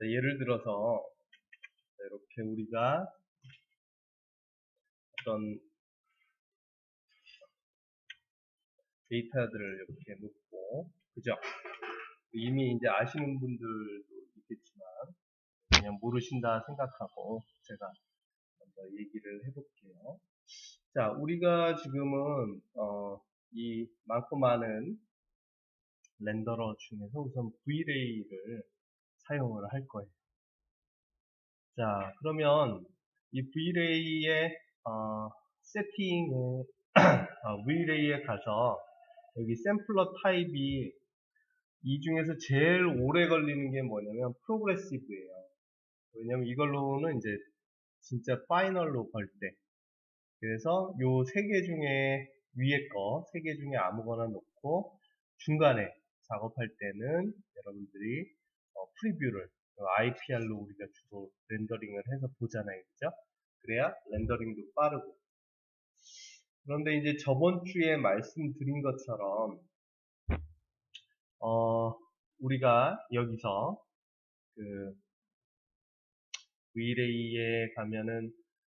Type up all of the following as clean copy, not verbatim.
예를 들어서 이렇게 우리가 어떤 데이터들을 이렇게 놓고, 그죠? 이미 이제 아시는 분들도 있겠지만 그냥 모르신다 생각하고 제가 먼저 얘기를 해볼게요. 자, 우리가 지금은 이 많고 많은 렌더러 중에서 우선 V-Ray를 사용을 할 거예요. 자, 그러면 이 V-Ray의 세팅에 V-Ray에 가서 여기 샘플러 타입이 이 중에서 제일 오래 걸리는 게 뭐냐면 프로그레시브예요. 왜냐면 이걸로는 이제 진짜 파이널로 걸 때. 그래서 요 세 개 중에 위에 거 세 개 중에 아무거나 놓고 중간에 작업할 때는 여러분들이 프리뷰를 IPR로 우리가 주로 렌더링을 해서 보잖아요. 그죠? 그래야 렌더링도 빠르고. 그런데 이제 저번 주에 말씀드린 것처럼 우리가 여기서 그 V-Ray에 가면은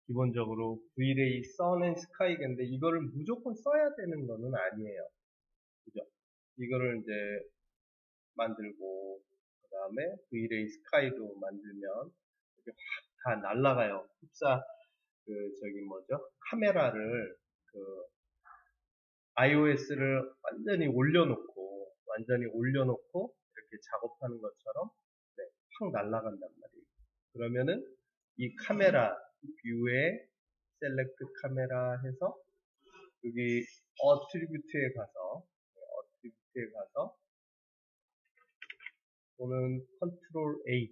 기본적으로 V-Ray Sun and Sky인데 이거를 무조건 써야 되는 거는 아니에요. 그죠? 이거를 이제 만들고 그 다음에 V-Ray Sky도 만들면 이렇게 확 다 날라가요. 흡사 저기 뭐죠? 카메라를 iOS를 완전히 올려놓고 이렇게 작업하는 것처럼 네, 확 날아간단 말이에요. 그러면은 이 카메라 뷰에 셀렉트 카메라 해서 여기 어트리뷰트에 가서 또는 컨트롤 A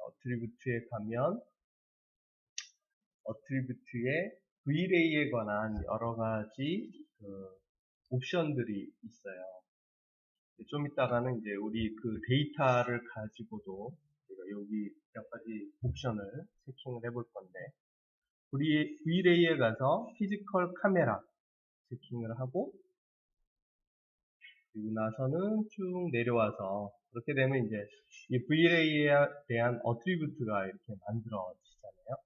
어트리뷰트에 가면 어트리뷰트에 V-Ray에 관한 여러 가지 옵션들이 있어요. 좀 이따가는 이제 우리 그 데이터를 가지고도 우리가 여기 몇 가지 옵션을 세팅을 해볼 건데, V-Ray에 가서 피지컬 카메라 세팅을 하고, 그리고 나서는 쭉 내려와서, 그렇게 되면 이제 이 V-Ray에 대한 어트리뷰트가 이렇게 만들어지잖아요.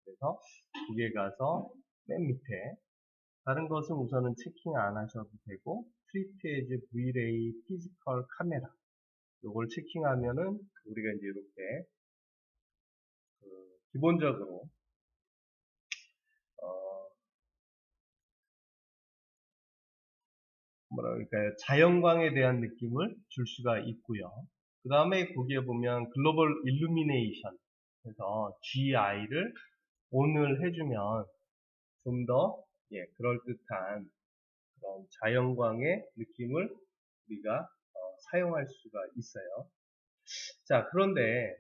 그래서 거기에 가서 맨 밑에 다른 것은 우선은 체킹 안 하셔도 되고, 트리트 에즈 V-Ray 피지컬 카메라 요걸 체킹하면은 우리가 이제 이렇게 기본적으로 뭐랄까요, 자연광에 대한 느낌을 줄 수가 있고요. 그 다음에 거기에 보면 글로벌 일루미네이션 해서 GI를 ON을 해주면 좀 더 그럴듯한 그런 자연광의 느낌을 우리가 사용할 수가 있어요. 자, 그런데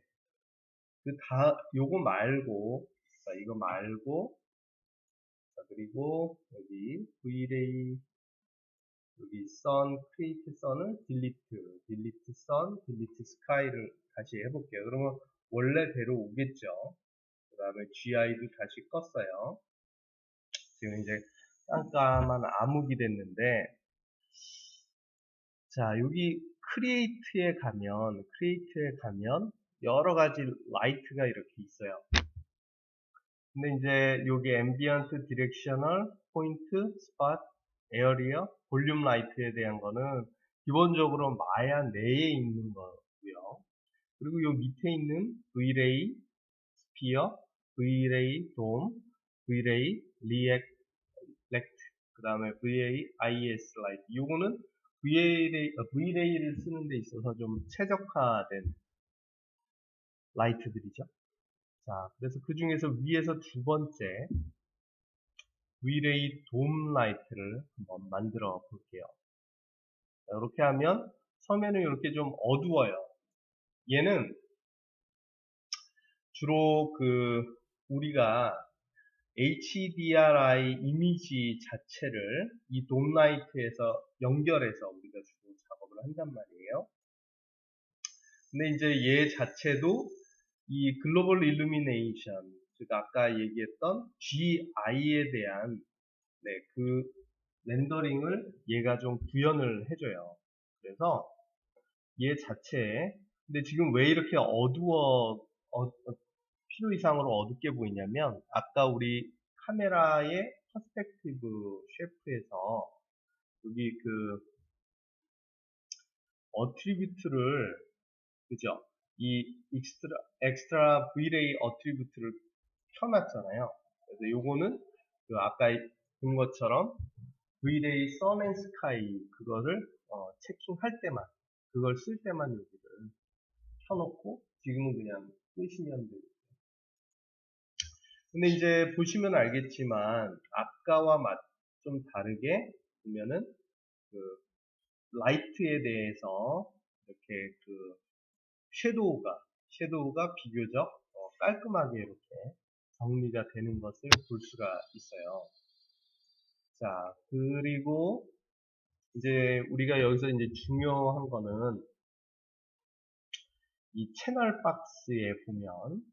요거 말고, 자, 이거 말고, 자, 그리고 여기 V-Ray 여기 sun, create sun을 delete sun, delete sky를 다시 해볼게요. 그러면 원래대로 오겠죠. 그 다음에 GI도 다시 껐어요. 지금 이제 깜깜한 암흑이 됐는데, 자, 여기 create에 가면 여러 가지 라이트가 이렇게 있어요. 근데 이제 여기 ambient, directional, point, spot, area, 볼륨 라이트에 대한 거는 기본적으로 마야 내에 있는 거고요. 그리고 요 밑에 있는 V-Ray 스피어, V-Ray 돔, V-Ray reflect, 그 다음에 V-Ray IS 라이트. 요거는 V-Ray를 쓰는 데 있어서 좀 최적화된 라이트들이죠. 자, 그래서 그 중에서 위에서 두 번째 V-Ray 돔 라이트를 한번 만들어 볼게요. 자, 이렇게 하면 처음에는 이렇게 좀 어두워요. 얘는 주로 우리가 HDRI 이미지 자체를 이 돔 라이트에서 연결해서 우리가 주로 작업을 한단 말이에요. 근데 이제 얘 자체도 이 글로벌 일루미네이션, 즉 아까 얘기했던 GI에 대한 네, 그 렌더링을 얘가 좀 구현을 해줘요. 그래서 얘 자체에, 근데 지금 왜 이렇게 필요 이상으로 어둡게 보이냐면, 아까 우리 카메라의 퍼스펙티브 쉐프에서 여기 그 어트리뷰트를, 그죠? 이 엑스트라 Vray 어트리뷰트를 켜놨잖아요. 그래서 요거는 그 아까 본 것처럼 Vray Sun and Sky 그거를 체킹할 때만, 그걸 쓸 때만 여기를 켜놓고 지금은 그냥 끄시면 돼요. 근데 이제 보시면 알겠지만 아까와 좀 다르게 보면은 그 라이트에 대해서 이렇게 그 섀도우가 비교적 깔끔하게 이렇게 정리가 되는 것을 볼 수가 있어요. 자, 그리고 이제 우리가 여기서 이제 중요한 거는 이 채널 박스에 보면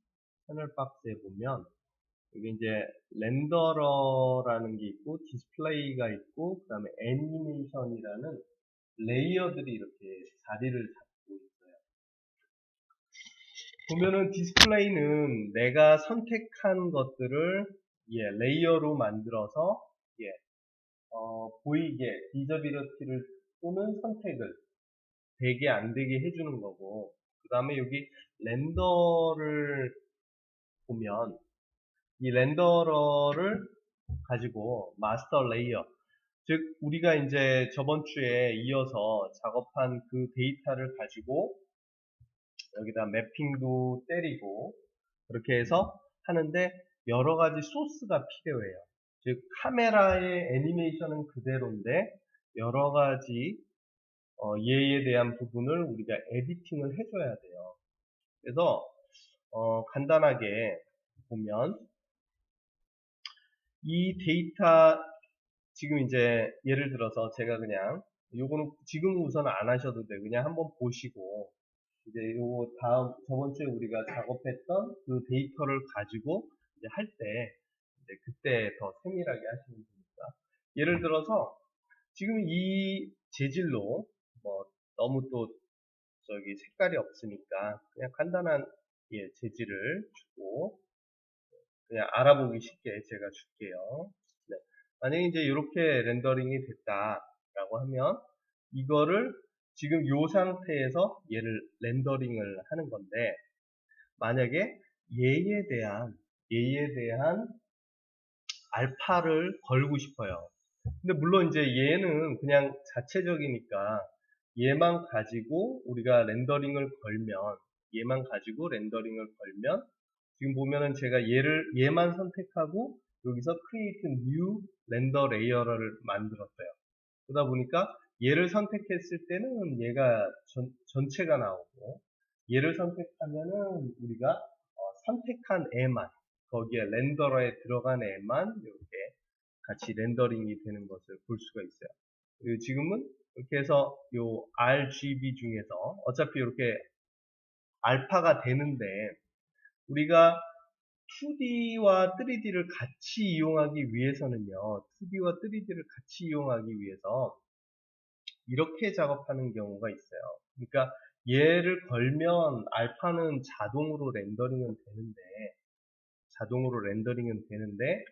여기 이제 렌더러라는 게 있고 디스플레이가 있고 그 다음에 애니메이션이라는 레이어들이 이렇게 자리를 잡고 있어요. 보면은 디스플레이는 내가 선택한 것들을 레이어로 만들어서 보이게 디저비러티를 또는 선택을 되게 안 되게 해주는 거고, 그 다음에 여기 렌더를 보면 이 렌더러를 가지고 마스터 레이어, 즉 우리가 이제 저번 주에 이어서 작업한 그 데이터를 가지고 여기다 매핑도 때리고 그렇게 해서 하는데 여러 가지 소스가 필요해요. 즉 카메라의 애니메이션은 그대로인데 여러 가지 얘에 대한 부분을 우리가 에디팅을 해줘야 돼요. 그래서 간단하게 보면 이 데이터 지금 이제 예를 들어서 제가 그냥 요거는 지금 우선 안 하셔도 돼요. 그냥 한번 보시고 이제 요 저번 주에 우리가 작업했던 그 데이터를 가지고 이제 할 때 이제 그때 더 세밀하게 하시면 됩니다. 예를 들어서 지금 이 재질로 뭐 너무 또 저기 색깔이 없으니까 그냥 간단한 재질을 주고 그냥 알아보기 쉽게 제가 줄게요. 네. 만약에 이제 이렇게 렌더링이 됐다라고 하면 이거를 지금 이 상태에서 얘를 렌더링을 하는 건데 만약에 얘에 대한 알파를 걸고 싶어요. 근데 물론 이제 얘는 그냥 자체적이니까 얘만 가지고 우리가 얘만 가지고 렌더링을 걸면 지금 보면은 제가 얘만 선택하고 여기서 create new render layer를 만들었어요. 그러다 보니까 얘를 선택했을 때는 얘가 전체가 나오고 얘를 선택하면은 우리가 선택한 애만 거기에 렌더러에 들어간 애만 이렇게 같이 렌더링이 되는 것을 볼 수가 있어요. 그리고 지금은 이렇게 해서 요 RGB 중에서 어차피 이렇게 알파가 되는데 우리가 2D와 3D를 같이 이용하기 위해서는요. 2D와 3D를 같이 이용하기 위해서 이렇게 작업하는 경우가 있어요. 그러니까 얘를 걸면 알파는 자동으로 렌더링은 되는데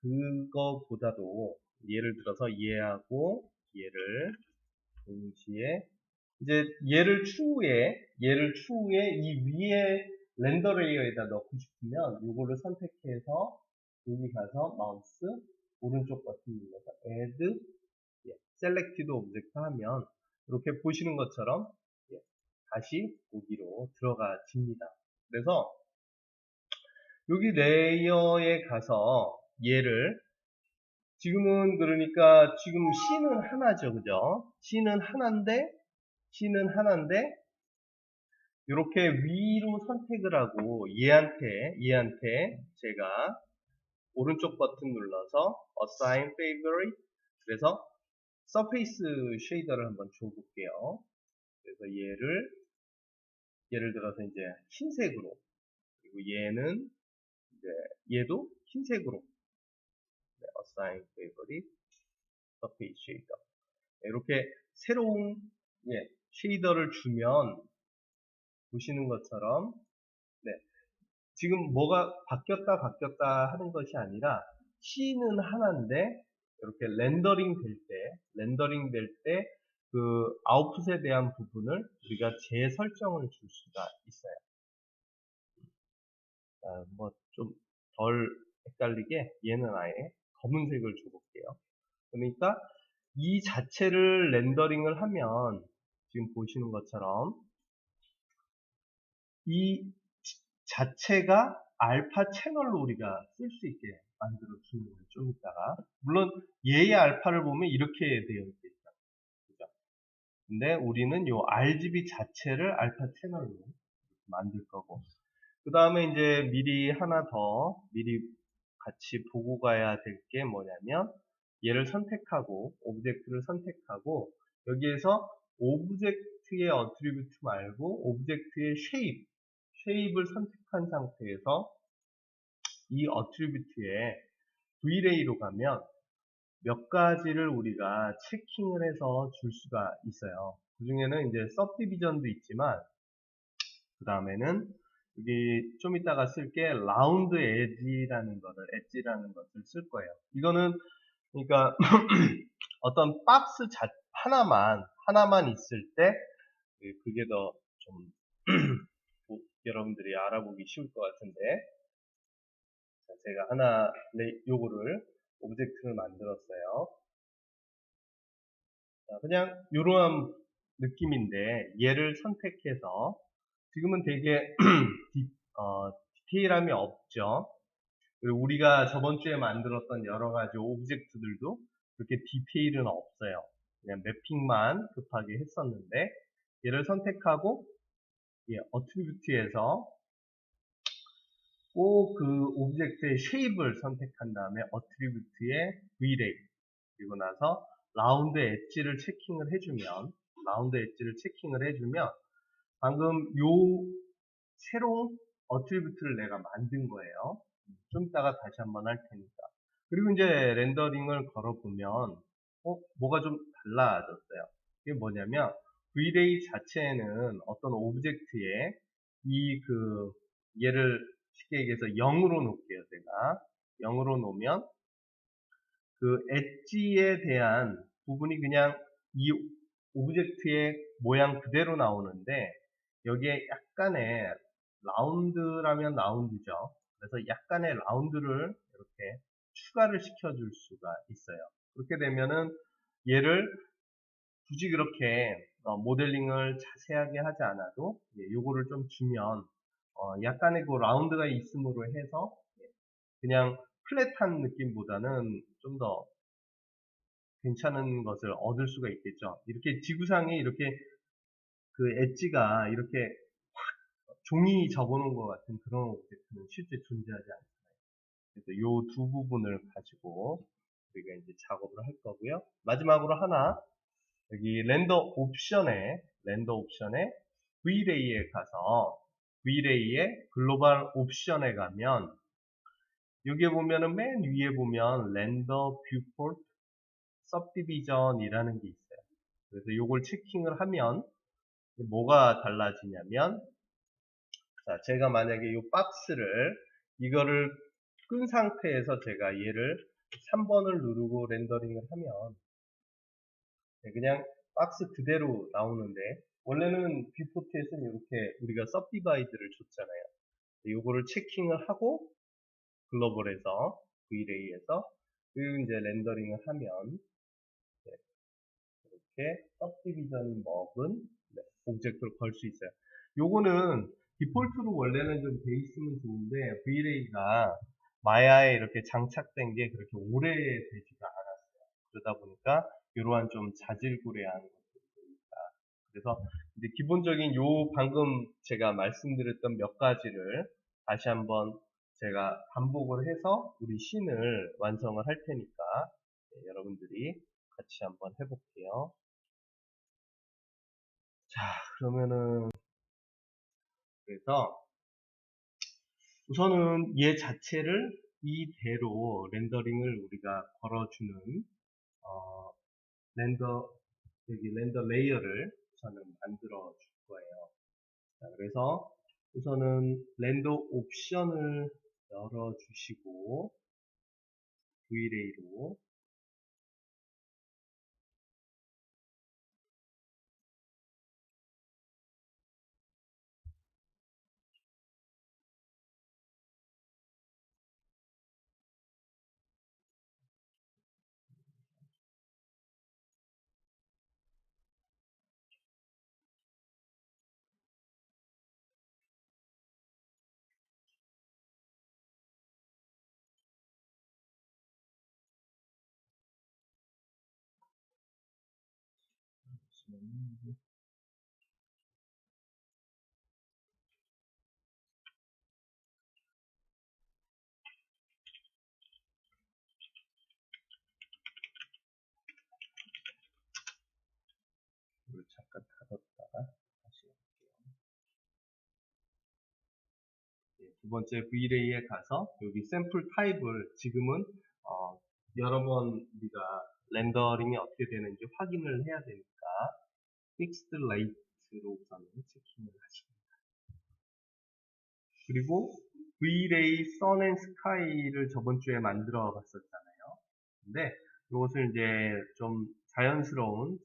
그거보다도 예를 들어서 얘하고 얘를 동시에 이제 얘를 추후에 이 위에 렌더 레이어에다 넣고 싶으면 요거를 선택해서 여기 가서 마우스 오른쪽 버튼 눌러서 add selected object 하면 이렇게 보시는 것처럼 다시 여기로 들어가집니다. 그래서 여기 레이어에 가서 얘를 지금은 그러니까 지금 C는 하나죠, 그죠? C는 하나인데 이렇게 위로 선택을 하고 얘한테 제가 오른쪽 버튼 눌러서 assign favorite 그래서 surface shader를 한번 줘볼게요. 그래서 예를 들어서 이제 흰색으로 그리고 얘도 흰색으로 assign favorite surface shader. 이렇게 새로운 쉐이더를 주면 보시는 것처럼 지금 뭐가 바뀌었다 하는 것이 아니라 C는 하나인데 이렇게 렌더링 될 때 그 아웃풋에 대한 부분을 우리가 재설정을 줄 수가 있어요. 뭐 좀 덜 헷갈리게 얘는 아예 검은색을 줘볼게요. 그러니까 이 자체를 렌더링을 하면 지금 보시는 것처럼 이 자체가 알파 채널로 우리가 쓸 수 있게 만들어 주는 거예요. 좀 이따가. 물론 얘의 알파를 보면 이렇게 되어 있겠죠. 그죠? 근데 우리는 요 RGB 자체를 알파 채널로 만들 거고. 그 다음에 이제 미리 같이 보고 가야 될 게 뭐냐면 얘를 선택하고 오브젝트를 선택하고 여기에서 오브젝트의 어트리뷰트 말고 오브젝트의 쉐입을 선택한 상태에서 이 어트리뷰트에 Vlay로 가면 몇 가지를 우리가 체킹을 해서 줄 수가 있어요. 그 중에는 이제 subdivision도 있지만 그 다음에는 여기 좀 이따가 쓸게 라운드 엣지라는 것을 쓸 거예요. 이거는 그러니까 어떤 박스 하나만 있을 때 그게 더 좀 여러분들이 알아보기 쉬울 것 같은데 제가 요거를 오브젝트를 만들었어요. 자, 그냥 이러한 느낌인데 얘를 선택해서 지금은 되게 디테일함이 없죠. 그리고 우리가 저번 주에 만들었던 여러 가지 오브젝트들도 그렇게 디테일은 없어요. 그냥 매핑만 급하게 했었는데 얘를 선택하고 어트리뷰트에서 꼭 그 오브젝트의 쉐입을 선택한 다음에 어트리뷰트의 Vlay 그리고 나서 라운드 엣지를 체킹을 해주면 방금 요 새로운 어트리뷰트를 내가 만든 거예요. 좀 이따가 다시 한번 할 테니까. 그리고 이제 렌더링을 걸어보면 뭐가 좀 달라졌어요. 이게 뭐냐면 Vlay 자체에는 어떤 오브젝트에 얘를 쉽게 얘기해서 0으로 놓을게요. 제가 0으로 놓으면 그 엣지에 대한 부분이 그냥 이 오브젝트의 모양 그대로 나오는데 여기에 약간의 라운드라면 라운드죠. 그래서 약간의 라운드를 이렇게 추가를 시켜줄 수가 있어요. 그렇게 되면은 얘를 굳이 그렇게 모델링을 자세하게 하지 않아도 요거를 좀 주면 약간의 그 라운드가 있음으로 해서 그냥 플랫한 느낌보다는 좀 더 괜찮은 것을 얻을 수가 있겠죠. 이렇게 지구상에 이렇게 그 엣지가 이렇게 종이 접어놓은 것 같은 그런 오브젝트는 실제 존재하지 않습니다. 그래서 요 두 부분을 가지고 우리가 이제 작업을 할 거고요. 마지막으로 하나 여기 렌더 옵션에 Vlay에 가서 Vlay의 글로벌 옵션에 가면 여기에 보면은 맨 위에 보면 렌더 뷰포트 subdivision이라는 게 있어요. 그래서 요걸 체킹을 하면 뭐가 달라지냐면 자, 제가 만약에 이 박스를 이거를 끈 상태에서 제가 얘를 3번을 누르고 렌더링을 하면 그냥 박스 그대로 나오는데 원래는 뷰포트에서는 이렇게 우리가 subdivide를 줬잖아요. 요거를 체킹을 하고 글로벌에서 Vlay에서 그리고 이제 렌더링을 하면 이렇게 subdivision이 먹은 오브젝트를 걸 수 있어요. 요거는 디폴트로 원래는 좀 돼 있으면 좋은데 Vlay가 마야에 이렇게 장착된 게 그렇게 오래되지가 않았어요. 그러다 보니까 이러한 좀 자질구레한 것들입니다. 그래서 이제 기본적인 방금 제가 말씀드렸던 몇 가지를 다시 한번 제가 반복을 해서 우리 씬을 완성을 할 테니까 여러분들이 같이 한번 해볼게요. 자, 그러면은 그래서 우선은 얘 자체를 이대로 렌더링을 우리가 걸어주는 렌더 레이어를 우선은 만들어 줄 거예요. 자, 그래서 우선은 렌더 옵션을 열어 주시고 Vlay로 이걸 잠깐 닫았다가 다시 해볼게요. 두 번째 Vlay에 가서 여기 샘플 타입을 지금은 여러 번 우리가 렌더링이 어떻게 되는지 확인을 해야 되니까 Fixed Light로 우선은 체킹을 하십니다. 그리고 Vlay Sun and Sky를 저번 주에 만들어 봤었잖아요. 근데 이것을 이제 좀 자연스러운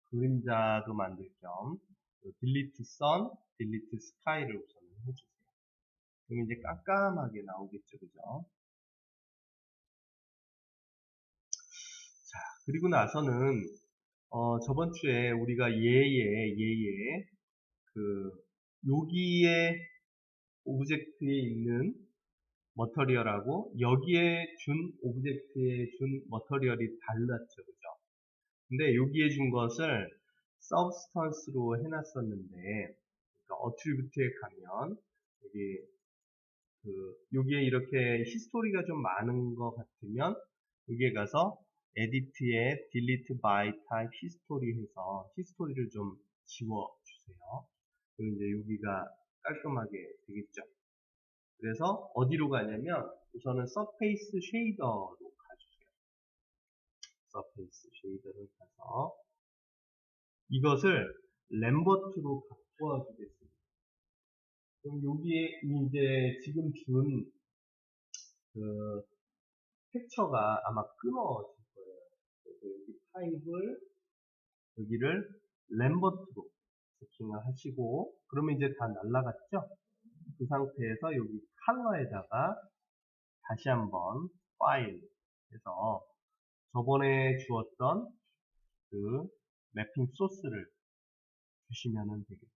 그림자도 만들 겸 딜리트 선, 딜리트 스카이를 우선 해주세요. 그럼 이제 깜깜하게 나오겠죠, 그죠? 자, 그리고 나서는 저번 주에 우리가 여기에 오브젝트에 있는 머터리얼하고 여기에 준 오브젝트에 준 머터리얼이 달랐죠, 그죠? 근데 여기에 준 것을 서브스턴스로 해놨었는데, 그러니까 어트리뷰트에 가면 여기에 이렇게 히스토리가 좀 많은 것 같으면 여기에 가서 에디트에 delete by type history 해서 히스토리를 좀 지워주세요. 그럼 이제 여기가 깔끔하게 되겠죠. 그래서 어디로 가냐면 우선은 서페이스 쉐이더로 가주세요. 서페이스 쉐이더를 가서 이것을 램버트로 바꿔주겠습니다. 그럼 여기에 이제 지금 준 그 텍처가 아마 끊어질 거예요. 그래서 여기 타입을 여기를 램버트로 세팅을 하시고 그러면 이제 다 날라갔죠? 그 상태에서 여기 컬러에다가 다시 한번 파일 해서 저번에 주었던 그 매핑 소스를 주시면 되겠어요.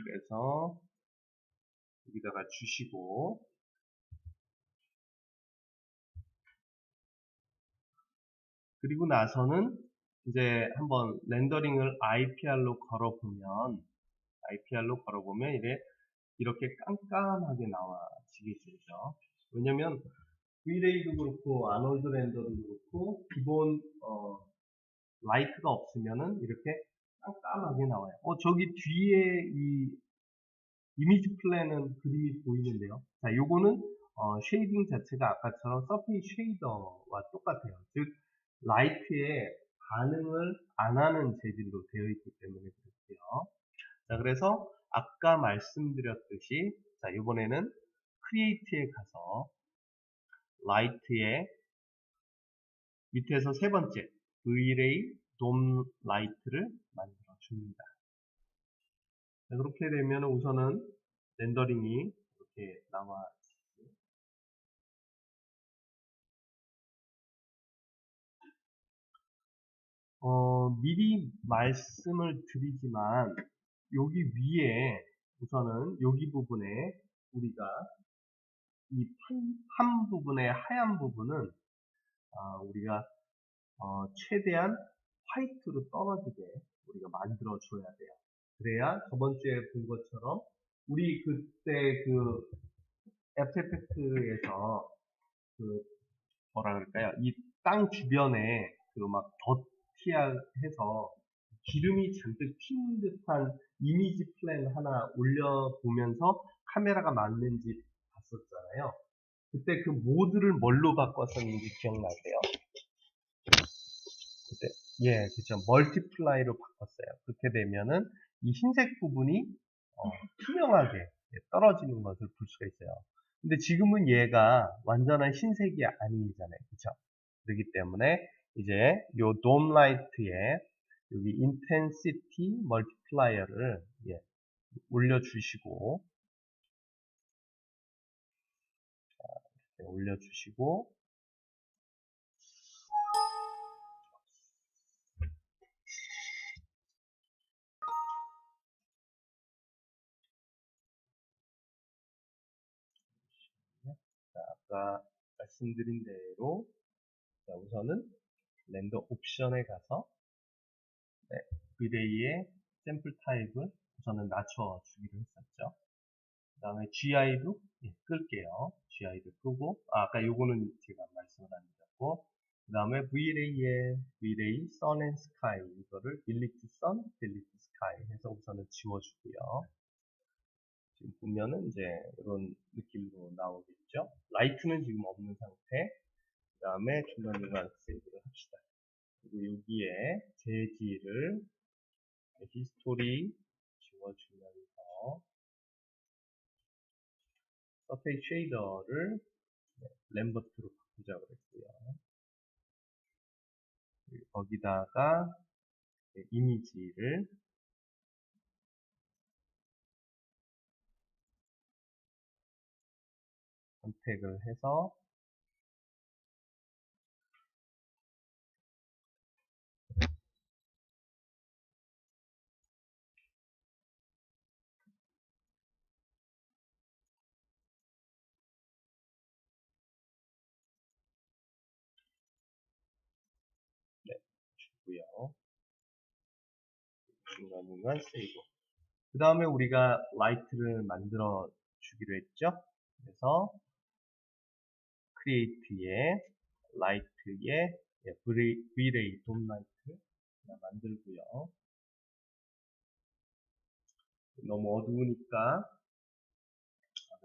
그래서 여기다가 주시고 그리고 나서는 이제 한번 렌더링을 IPR로 걸어보면 이렇게 깜깜하게 나와지겠죠. 왜냐면 Vlay도 그렇고 아놀드 렌더도 그렇고 기본 라이트가 없으면은 이렇게 깜깜하게 나와요. 저기 뒤에 이 이미지 플랜은 그림이 보이는데요. 자, 요거는 쉐이딩 자체가 아까처럼 서페이스 쉐이더와 똑같아요. 즉 라이트에 반응을 안 하는 재질로 되어 있기 때문에 그렇고요. 자, 그래서 아까 말씀드렸듯이 자, 이번에는 크리에이트에 가서 라이트에 밑에서 세 번째 Vlay 돔 라이트를 만들어 줍니다. 자, 그렇게 되면 우선은 렌더링이 이렇게 나와 미리 말씀을 드리지만 여기 위에 우선은 여기 부분에 우리가 이 판 부분의 하얀 부분은 우리가 최대한 화이트로 떨어지게 우리가 만들어 줘야 돼요. 그래야 저번주에 본 것처럼 우리 그때 그 애프터 이펙트에서 그 뭐라 그럴까요? 이 땅 주변에 그 막 더티해서 기름이 잔뜩 튄 듯한 이미지 플랜 하나 올려보면서 카메라가 맞는지 봤었잖아요. 그때 그 모드를 뭘로 바꿨었는지 기억나세요? 그때 예, 그죠. 멀티플라이로 바꿨어요. 그렇게 되면은 이 흰색 부분이 투명하게 떨어지는 것을 볼 수가 있어요. 근데 지금은 얘가 완전한 흰색이 아니잖아요. 그쵸? 그렇기 때문에 이제 요 돔 라이트에 여기 인텐시티 멀티플라이어를 올려주시고 올려주시고 자, 아까 말씀드린 대로 자, 우선은 렌더 옵션에 가서 V-Ray의 샘플 타입을 우선은 낮춰주기로 했었죠. 그 다음에 GI도 끌게요. GI도 끄고 아까 요거는 제가 말씀을 안 드렸고 그 다음에 V-Ray Sun and Sky 이거를 Delete Sun, Delete Sky 해서 우선은 지워주고요. 지금 보면은 이제 이런 느낌으로 나오겠죠. 라이트는 지금 없는 상태. 그 다음에 중간중간 세이브를 합시다. 그리고 여기에 재질을 히스토리 지워주면서 서페이스 쉐이더를 램버트로 바꾸자고 했고요. 거기다가 이미지를 선택을 해서 주고요. 중간중간 세이브. 그 다음에 우리가 라이트를 만들어 주기로 했죠. 그래서 크리에이트에 라이트에 V-Ray 돔 라이트 만들고요. 너무 어두우니까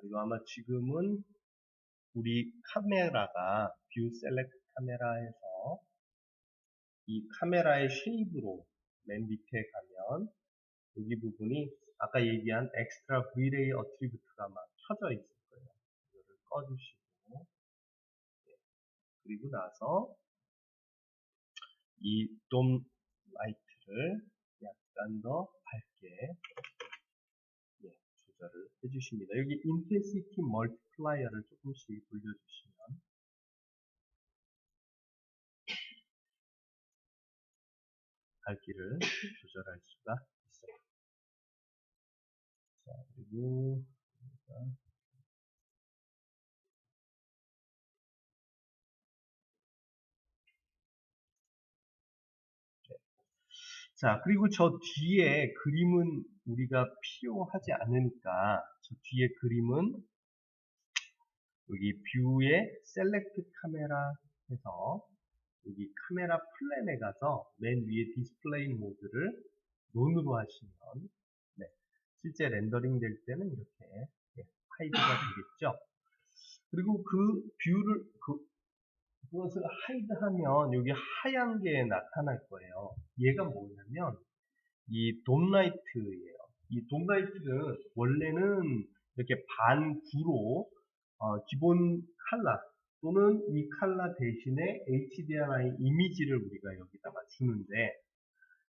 그리고 아마 지금은 우리 카메라가 뷰 셀렉트 카메라에서 이 카메라의 쉐입으로 맨 밑에 가면 여기 부분이 아까 얘기한 엑스트라 V-Ray 어트리뷰트가 막 켜져 있을 거예요. 이거를 꺼주시고 그리고 나서 이 돔 라이트를 약간 더 밝게 조절을 해주십니다. 여기 인텐시티 멀티플라이어를 조금씩 올려주시면 밝기를 조절할 수가 있어요. 자, 그리고 자, 그리고 저 뒤에 그림은 우리가 필요하지 않으니까 저 뒤에 그림은 여기 뷰에 셀렉트 카메라 해서 여기 카메라 플랜에 가서 맨 위에 디스플레이 모드를 논으로 하시면 실제 렌더링 될 때는 이렇게 하이드가 되겠죠. 그리고 그 뷰를 그것을 하이드하면 여기 하얀 게 나타날 거예요. 얘가 뭐냐면 이 돔라이트예요. 이 돔라이트는 원래는 이렇게 반구로 기본 칼라 또는 이 칼라 대신에 HDRI 이미지를 우리가 여기다가 주는데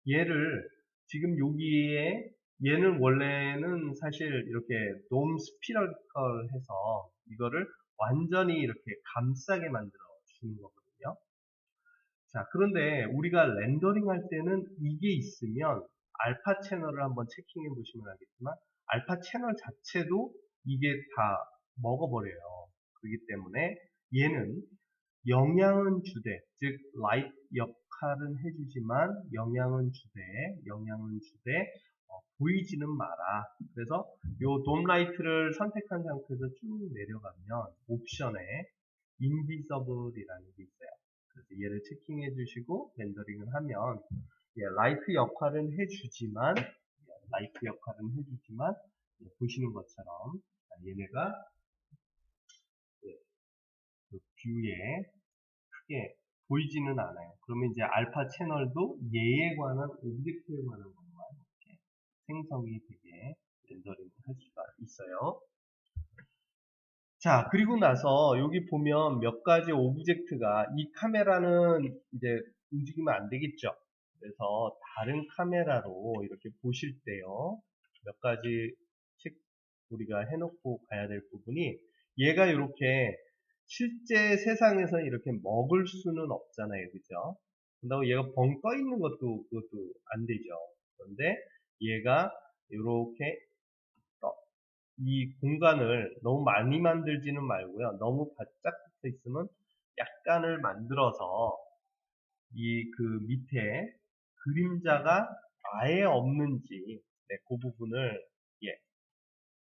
얘를 지금 여기에 얘는 원래는 사실 이렇게 돔 스피럴컬 해서 이거를 완전히 이렇게 감싸게 만들어 주는 거거든요. 자, 그런데 우리가 렌더링 할 때는 이게 있으면 알파 채널을 한번 체킹해 보시면 알겠지만 알파 채널 자체도 이게 다 먹어버려요. 그렇기 때문에 얘는 영향은 주되, 즉 라이트 역할은 해주지만 영향은 주되 보이지는 마라. 그래서 요 돔 라이트를 선택한 상태에서 쭉 내려가면 옵션에 인비서블이라는 게 있어요. 그래서 얘를 체킹해 주시고 렌더링을 하면 라이트 역할은 해주지만 보시는 것처럼 얘네가 그 뷰에 크게 보이지는 않아요. 그러면 이제 알파 채널도 얘에 관한 오브젝트에 관한 것만 이렇게 생성이 되게 렌더링을 할 수가 있어요. 자, 그리고 나서 여기 보면 몇 가지 오브젝트가 이 카메라는 이제 움직이면 안 되겠죠. 그래서 다른 카메라로 이렇게 보실 때요. 몇 가지 우리가 해놓고 가야 될 부분이 얘가 이렇게 실제 세상에서 이렇게 먹을 수는 없잖아요. 그죠? 그런다고 얘가 벙 떠 있는 것도 그것도 안 되죠. 그런데 얘가 이렇게 이 공간을 너무 많이 만들지는 말고요. 너무 바짝 붙어 있으면 약간을 만들어서 이 그 밑에 그림자가 아예 없는지 그 부분을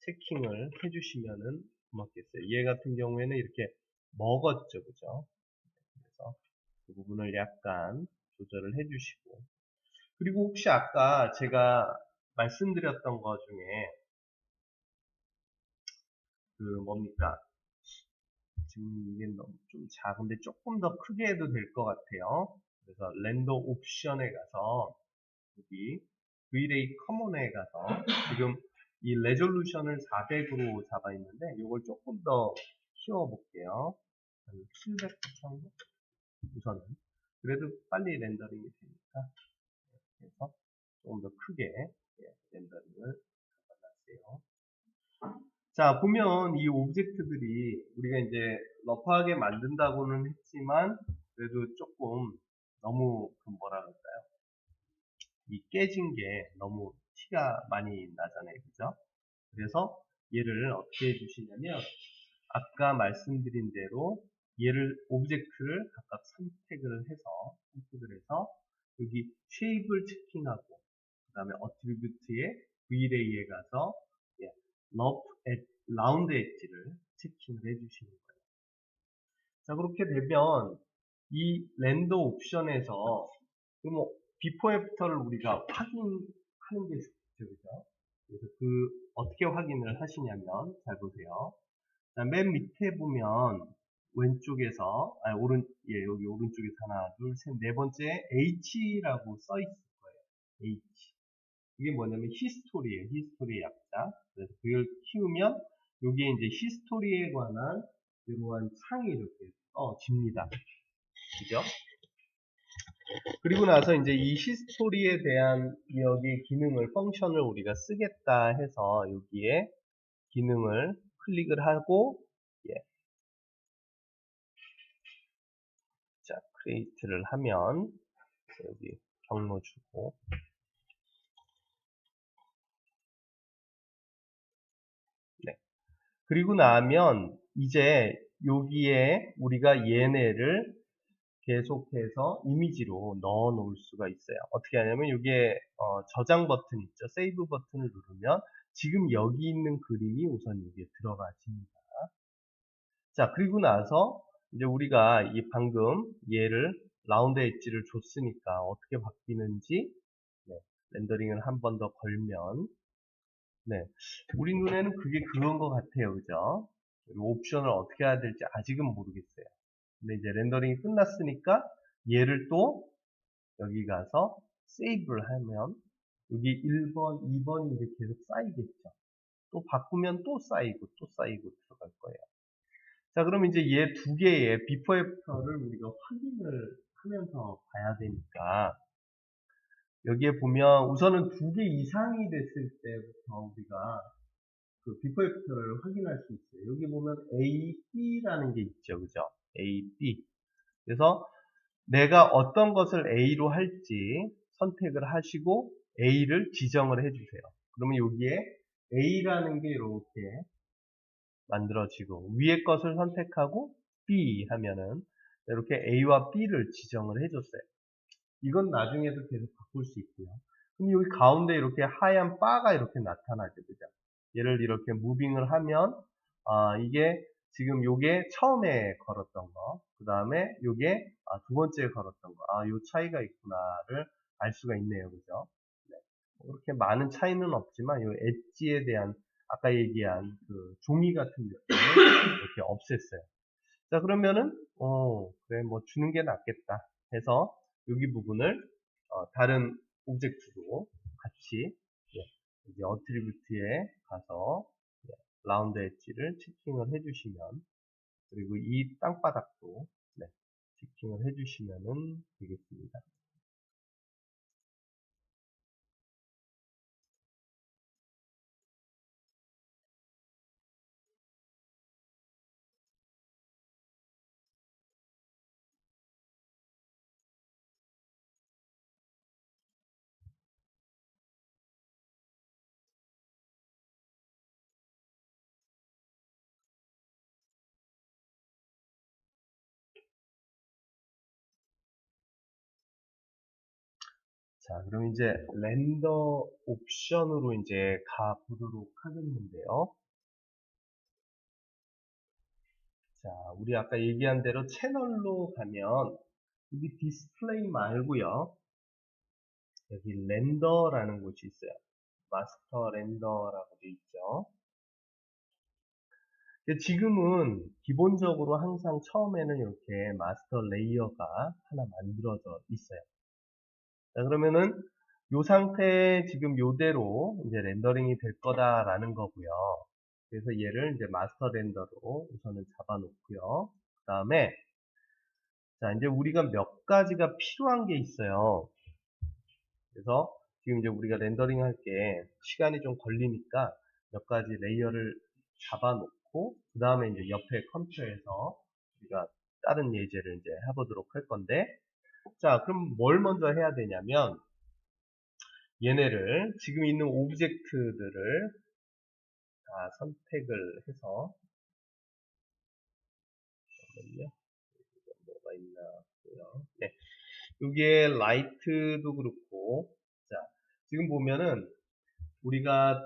체킹을 해주시면은 고맙겠어요. 얘 같은 경우에는 이렇게 먹었죠, 그죠? 그래서 그 부분을 약간 조절을 해주시고 그리고 혹시 아까 제가 말씀드렸던 것 중에 그 뭡니까? 지금 이게 너무 좀 작은데 조금 더 크게 해도 될 것 같아요. 그래서 렌더 옵션에 가서 여기 V-Ray 커먼에 가서 지금 이 레졸루션을 400으로 잡아 있는데 이걸 조금 더 키워 볼게요. 한 700 정도? 우선은 그래도 빨리 렌더링이 되니까 그래서 조금 더 크게 렌더링을 잡아놨어요. 자, 보면 이 오브젝트들이 우리가 이제 러프하게 만든다고는 했지만 그래도 조금 너무 뭐라 그럴까요? 이 깨진 게 너무 티가 많이 나잖아요. 그죠? 그래서 얘를 어떻게 해주시냐면 아까 말씀드린 대로 얘를 오브젝트를 각각 선택을 해서 여기 쉐입을 체킹하고 그 다음에 어트리뷰트의 Vlay에 가서 라운드 엣지를 체킹을 해주시는 거예요. 자, 그렇게 되면 이 렌더 옵션에서 뭐 비포 애프터를 우리가 확인하는 게 좋죠, 그죠? 그래서 어떻게 확인을 하시냐면 잘 보세요. 자, 맨 밑에 보면 왼쪽에서 여기 오른쪽에서 하나, 둘, 셋, 네 번째 H라고 써 있을 거예요. H. 이게 뭐냐면 히스토리예요. 히스토리 약자. 그래서 그걸 키우면 여기에 이제 히스토리에 관한 이러한 창이 이렇게 떠집니다. 그죠? 그리고 나서 이제 이 히스토리에 대한 여기 기능을 펑션을 우리가 쓰겠다 해서 여기에 기능을 클릭을 하고 자, 크리에이트를 하면 여기 경로 주고 그리고 나면 이제 여기에 우리가 얘네를 계속해서 이미지로 넣어 놓을 수가 있어요. 어떻게 하냐면 여기에 저장 버튼 있죠. 세이브 버튼을 누르면 지금 여기 있는 그림이 우선 여기에 들어가집니다. 자, 그리고 나서 이제 우리가 방금 얘를 라운드 엣지를 줬으니까 어떻게 바뀌는지 렌더링을 한 번 더 걸면 우리 눈에는 그게 그건 것 같아요. 그죠? 옵션을 어떻게 해야 될지 아직은 모르겠어요. 근데 이제 렌더링이 끝났으니까 얘를 또 여기 가서 세이브를 하면 여기 1번, 2번이 이제 계속 쌓이겠죠. 또 바꾸면 또 쌓이고 들어갈 거예요. 자, 그럼 이제 얘 두 개의 비포 애프터를 우리가 확인을 하면서 봐야 되니까 여기에 보면 우선은 두 개 이상이 됐을 때부터 우리가 그 비포 애프터를 확인할 수 있어요. 여기 보면 A, B라는 게 있죠. 그죠? A, B. 그래서 내가 어떤 것을 A로 할지 선택을 하시고 A를 지정을 해주세요. 그러면 여기에 A라는 게 이렇게 만들어지고 위에 것을 선택하고 B 하면은 이렇게 A와 B를 지정을 해줬어요. 이건 나중에도 계속 바꿀 수 있고요. 그럼 여기 가운데 이렇게 하얀 바가 이렇게 나타나게 되죠. 얘를 이렇게 무빙을 하면 이게 지금 요게 처음에 걸었던 거, 그 다음에 요게 두 번째에 걸었던 거, 요 차이가 있구나를 알 수가 있네요. 그죠? 네. 그렇게 많은 차이는 없지만 요 엣지에 대한 아까 얘기한 그 종이 같은 느낌을 이렇게 없앴어요. 자, 그러면은 그래 뭐 주는 게 낫겠다 해서 여기 부분을 다른 오브젝트로 같이 이제 어트리뷰트에 가서 라운드 엣지를 체킹을 해주시면, 그리고 이 땅바닥도 체킹을 해주시면은 되겠습니다. 자, 그럼 이제 렌더 옵션으로 이제 가보도록 하겠는데요. 자, 우리 아까 얘기한 대로 채널로 가면 여기 디스플레이 말고요, 여기 렌더라는 곳이 있어요. 마스터 렌더라고 되어 있죠. 근데 지금은 기본적으로 항상 처음에는 이렇게 마스터 레이어가 하나 만들어져 있어요. 자, 그러면은 이 상태에 지금 요대로 이제 렌더링이 될 거다라는 거고요. 그래서 얘를 이제 마스터 렌더로 우선은 잡아 놓고요. 그 다음에 자, 이제 우리가 몇 가지가 필요한 게 있어요. 그래서 지금 이제 우리가 렌더링 할 게 시간이 좀 걸리니까 몇 가지 레이어를 잡아 놓고, 그 다음에 이제 옆에 컴퓨터에서 우리가 다른 예제를 이제 해보도록 할 건데, 자, 그럼 뭘 먼저 해야 되냐면, 얘네를 지금 있는 오브젝트들을 다 선택을 해서, 잠깐만요. 뭐가 있나 보요. 네. 이게 라이트도 그렇고, 자, 지금 보면은 우리가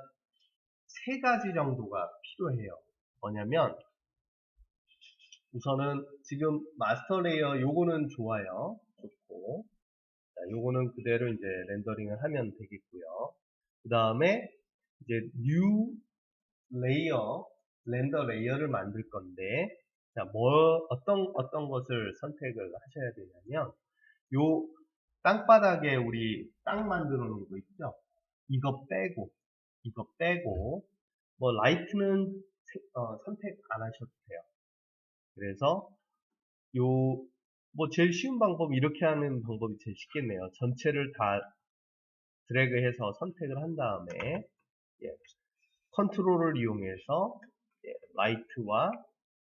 세 가지 정도가 필요해요. 뭐냐면, 우선은 지금 마스터 레이어 요거는 좋아요. 좋고, 자, 요거는 그대로 이제 렌더링을 하면 되겠고요. 그 다음에 이제 뉴 레이어, 렌더 레이어를 만들 건데, 자, 어떤 것을 선택을 하셔야 되냐면, 요 땅바닥에 우리 땅 만들어 놓은 거 있죠? 이거 빼고, 뭐, 라이트는 선택 안 하셔도 돼요. 그래서, 요, 뭐, 제일 쉬운 방법, 이렇게 하는 방법이 제일 쉽겠네요. 전체를 다 드래그해서 선택을 한 다음에, 예, 컨트롤을 이용해서, 라이트와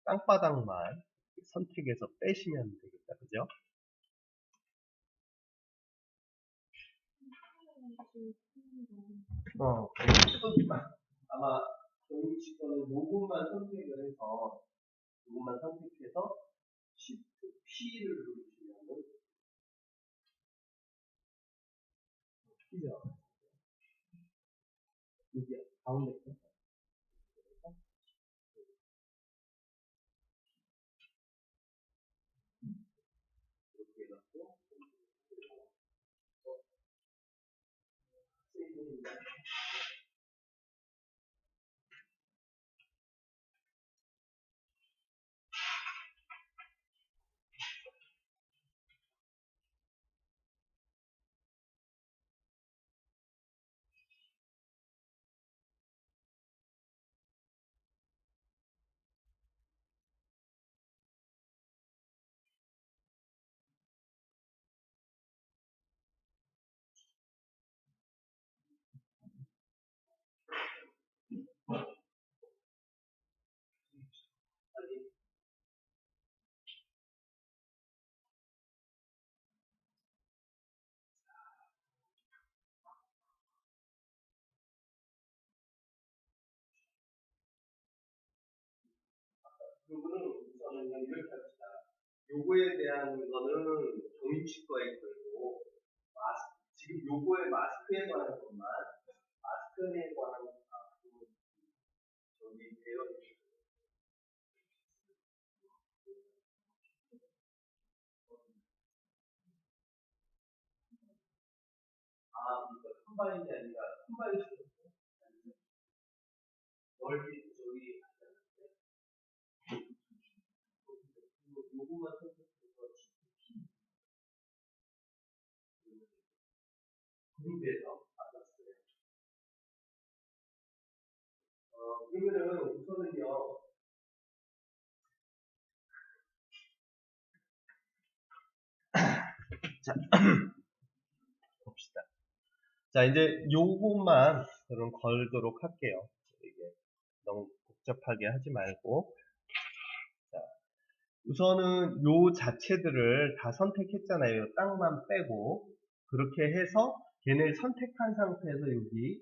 땅바닥만 선택해서 빼시면 되겠다. 그죠? 아마 정식 거는 요것만 선택을 해서 요것만 선택해서 Shift P를 누르시면은 피죠. 여기 가운데 거 이렇게 해갖고 세이브를 부분은 우선은 이렇게 합시다. 요거에 대한 거는 종이치과의 거고, 지금 요거의 마스크에 관한 것만, 마스크에 관한 저기 대여 그러니까 컴바인이 아니라 컴바인이 멀티 저기 요거만 선택해서 그룹에서 받았어요. 그러면은 우선은요. 자, 봅시다. 자, 이제 요것만 그럼 걸도록 할게요. 이게 너무 복잡하게 하지 말고. 자, 우선은 요 자체들을 다 선택했잖아요. 땅만 빼고. 그렇게 해서 걔네를 선택한 상태에서 여기